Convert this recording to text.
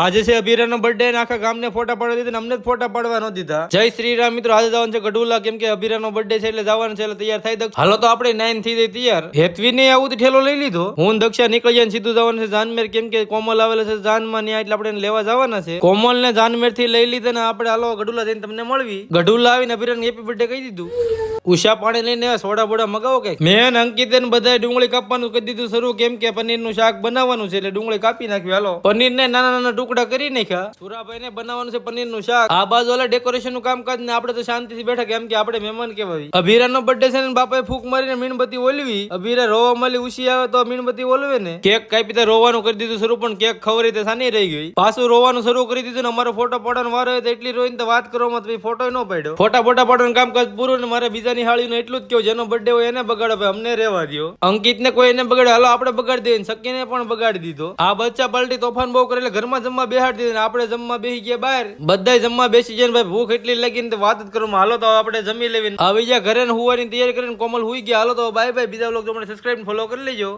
આજે છે અભિરાનો બર્થડે ને આખા ગામને ફોટા પાડવા દીધા ને અમને જ ફોટા પાડવા ન દીધા. જય શ્રી રામ મિત્રો, આજે જવાનું છે ગઢુલા કેમ કે અભિરાનો બર્થડે છે એટલે જવાનું છે એટલે તૈયાર થઈ દઉં. હાલો તો આપણે 9 થઈ જાય તૈયાર. હેતવી ને આવું તો ઠેલો લઈ લીધો. હું દક્ષા નીકળી જાય સીધું જવાનું છે જાનમેર કેમ કે કોમલ આવેલા છે જાનમાં ન્યા એટલે આપણે લેવા જવાના છે. કોમલ ને જાનમેર થી લઈ લીધા ને આપણે હાલો ગઢુલા જઈને તમને મળવી. ગઢુલા આવીને અભિરાને હેપી બર્થડે કહી દીધું. ઉષા પાણી લઈને સોડા બોડા મગાવો કે મેં અંકિત ને બધા ડુંગળી કાપવાનું કરી દીધું શરૂ કેમ કે પનીર નું શાક બનાવવાનું છે એટલે ડુંગળી કાપી નાખ્યું. હાલો પનીર ને નાના નાના ટુકડા કરી નાખ્યા. સુરાભાઈ ને બનાવવાનું છે પનીર નું શાક. આ બાજુ વાળા ડેકોરેશન નું કામકાજ ને આપણે તો શાંતિથી બેઠા કેમ કે આપણે મહેમાન કેવાય. અભિરા નો બર્થડે છે ને બાપાએ ફૂક મારીને મીણબત્તી ઓલવી. અભિરા રોવા મળી ઉશી આવે તો મીણબત્તી ઓલવે ને. કેક કાપી રોવાનું કરી દીધું શરૂ પણ કેક ખવરી તે સાની રહી ગઈ. પાછું રોવાનું શરૂ કરી દીધું ને અમારો ફોટો પાડવાનો વારો હોય તો એટલી રોઈને તો વાત કરવામાં તો ફોટો ન પાડ્યો. ફોટા પાડવાનું કામકાજ પૂરું ને મારે બીજાની હાળી નું એટલું જ કેવું જેનો બર્થડે હોય એને બગાડો ભાઈ, અમને રહેવા દો. અંકિત ને કોઈ એને બગાડે હાલો આપણે બગાડી દઈએ. સકીને પણ બગાડી દીધો. આ બચ્ચા પાલટી તોફાન બહુ કરે એટલે ઘરમાં જમવા બેહાડી દીધું. આપણે જમવા બેસી ગયા બહાર. બધા જમવા બેસી જાય ભાઈ, ભૂખ એટલી લાગી ને વાત જ કરવામાં. હાલો તો આપણે જમી લેવી. આવી ગયા ઘરે હુવાની તૈયારી કરીને કોમલ હુઈ ગયા. હાલો તો બાય બાય. બીજા લોકો સબસ્ક્રાઇબ ફોલો કરી લેજો.